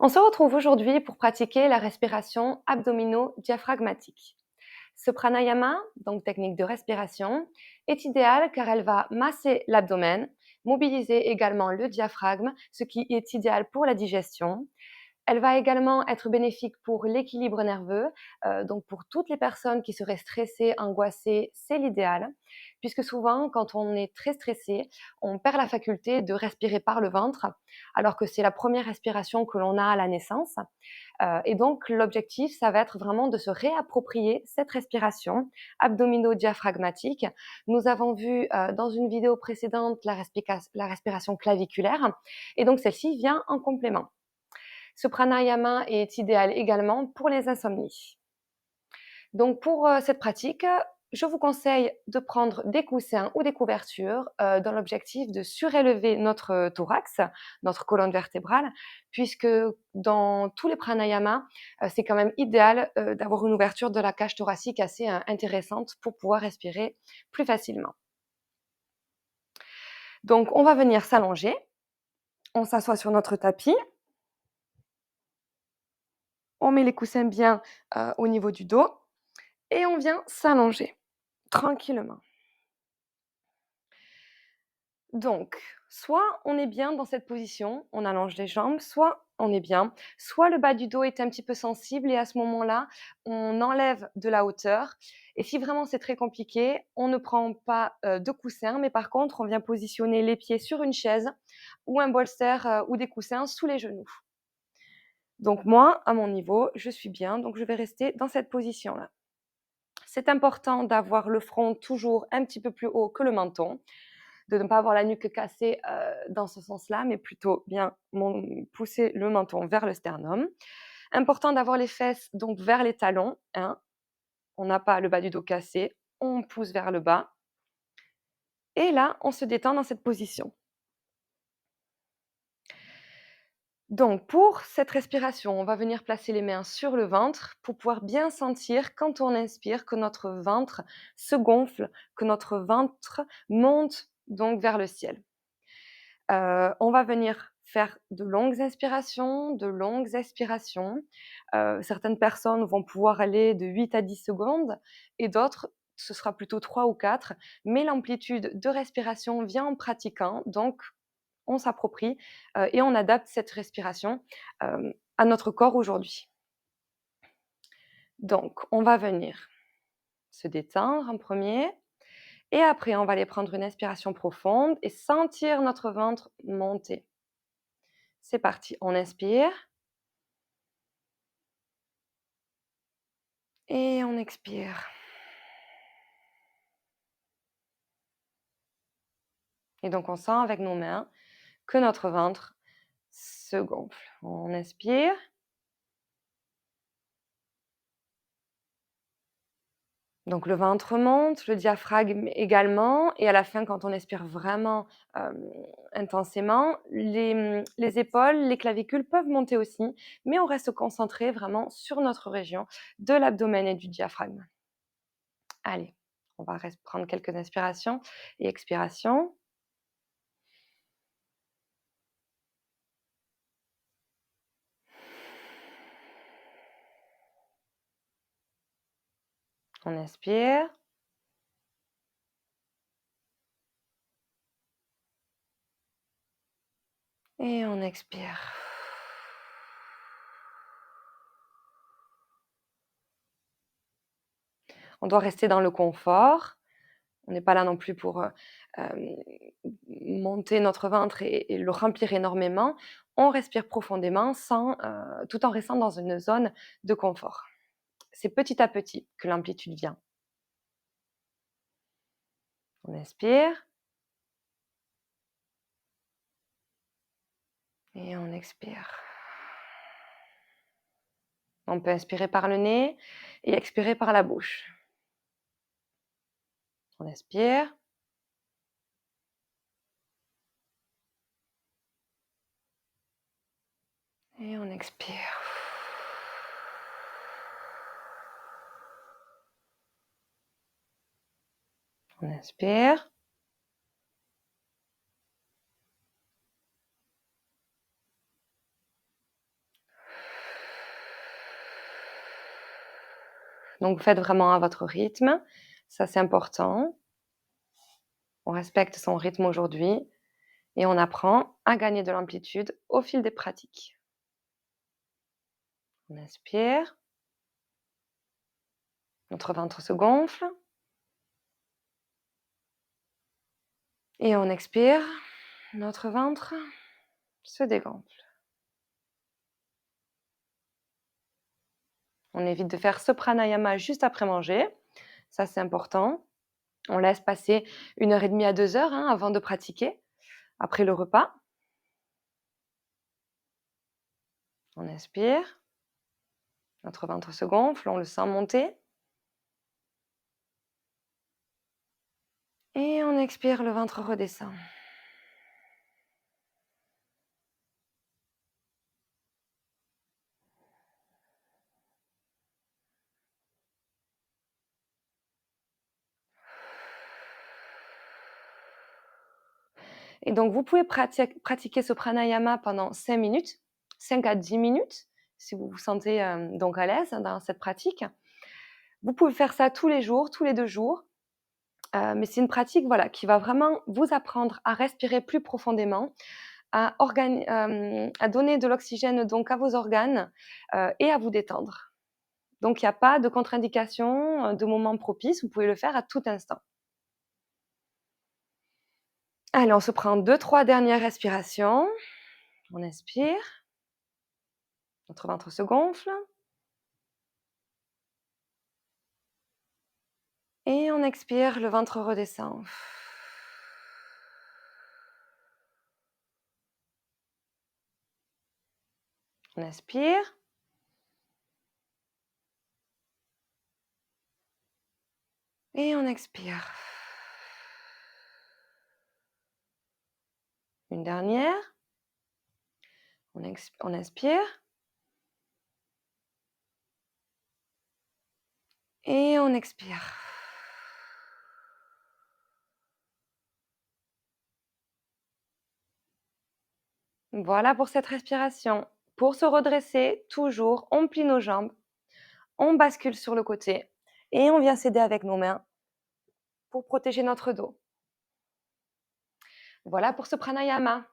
On se retrouve aujourd'hui pour pratiquer la respiration abdomino-diaphragmatique. Ce pranayama, donc technique de respiration, est idéal car elle va masser l'abdomen, mobiliser également le diaphragme, ce qui est idéal pour la digestion. Elle va également être bénéfique pour l'équilibre nerveux, donc pour toutes les personnes qui seraient stressées, angoissées, c'est l'idéal, puisque souvent quand on est très stressé, on perd la faculté de respirer par le ventre, alors que c'est la première respiration que l'on a à la naissance. Et donc l'objectif, ça va être vraiment de se réapproprier cette respiration abdomino-diaphragmatique. Nous avons vu dans une vidéo précédente la respiration claviculaire, et donc celle-ci vient en complément. Ce pranayama est idéal également pour les insomnies. Donc pour cette pratique, je vous conseille de prendre des coussins ou des couvertures dans l'objectif de surélever notre thorax, notre colonne vertébrale, puisque dans tous les pranayamas, c'est quand même idéal d'avoir une ouverture de la cage thoracique assez intéressante pour pouvoir respirer plus facilement. Donc on va venir s'allonger, on s'assoit sur notre tapis, on met les coussins bien au niveau du dos et on vient s'allonger tranquillement. Donc, soit on est bien dans cette position, on allonge les jambes, soit on est bien, soit le bas du dos est un petit peu sensible et à ce moment-là, on enlève de la hauteur. Et si vraiment c'est très compliqué, on ne prend pas de coussin, mais par contre, on vient positionner les pieds sur une chaise ou un bolster ou des coussins sous les genoux. Donc moi, à mon niveau, je suis bien, donc je vais rester dans cette position-là. C'est important d'avoir le front toujours un petit peu plus haut que le menton, de ne pas avoir la nuque cassée dans ce sens-là, mais plutôt bien pousser le menton vers le sternum. Important d'avoir les fesses donc vers les talons, hein. On n'a pas le bas du dos cassé, on pousse vers le bas. Et là, on se détend dans cette position. Donc pour cette respiration, on va venir placer les mains sur le ventre pour pouvoir bien sentir quand on inspire que notre ventre se gonfle, que notre ventre monte donc vers le ciel. On va venir faire de longues inspirations, de longues expirations. Certaines personnes vont pouvoir aller de 8 à 10 secondes et d'autres, ce sera plutôt 3 ou 4. Mais l'amplitude de respiration vient en pratiquant, donc on s'approprie et on adapte cette respiration à notre corps aujourd'hui. Donc, on va venir se détendre en premier et après, on va aller prendre une inspiration profonde et sentir notre ventre monter. C'est parti, on inspire et on expire. Et donc, on sent avec nos mains que notre ventre se gonfle. On inspire. Donc le ventre monte, le diaphragme également et à la fin quand on expire vraiment, intensément, les épaules, les clavicules peuvent monter aussi, mais on reste concentré vraiment sur notre région de l'abdomen et du diaphragme. Allez, on va prendre quelques inspirations et expirations. On inspire et on expire. On doit rester dans le confort. On n'est pas là non plus pour monter notre ventre et le remplir énormément. On respire profondément tout en restant dans une zone de confort. C'est petit à petit que l'amplitude vient. On inspire et on expire. On peut inspirer par le nez et expirer par la bouche. On inspire. Et on expire. On inspire. Donc, vous faites vraiment à votre rythme. Ça, c'est important. On respecte son rythme aujourd'hui et on apprend à gagner de l'amplitude au fil des pratiques. On inspire. Notre ventre se gonfle. Et on expire. Notre ventre se dégonfle. On évite de faire ce pranayama juste après manger. Ça, c'est important. On laisse passer 1 h 30 à 2 heures avant de pratiquer, après le repas. On inspire. Notre ventre se gonfle, on le sent monter. Et on expire, le ventre redescend. Et donc, vous pouvez pratiquer ce pranayama pendant 5 minutes, 5 à 10 minutes, si vous vous sentez donc à l'aise dans cette pratique. Vous pouvez faire ça tous les jours, tous les 2 jours. Mais c'est une pratique voilà, qui va vraiment vous apprendre à respirer plus profondément, à donner de l'oxygène donc à vos organes et à vous détendre. Donc il n'y a pas de contre-indication, de moment propice, vous pouvez le faire à tout instant. Allez, on se prend 2-3 dernières respirations. On inspire. Notre ventre se gonfle. Et on expire, le ventre redescend. On inspire. Et on expire. Une dernière. On inspire. Et on expire. Voilà pour cette respiration. Pour se redresser, toujours, on plie nos jambes, on bascule sur le côté et on vient s'aider avec nos mains pour protéger notre dos. Voilà pour ce pranayama.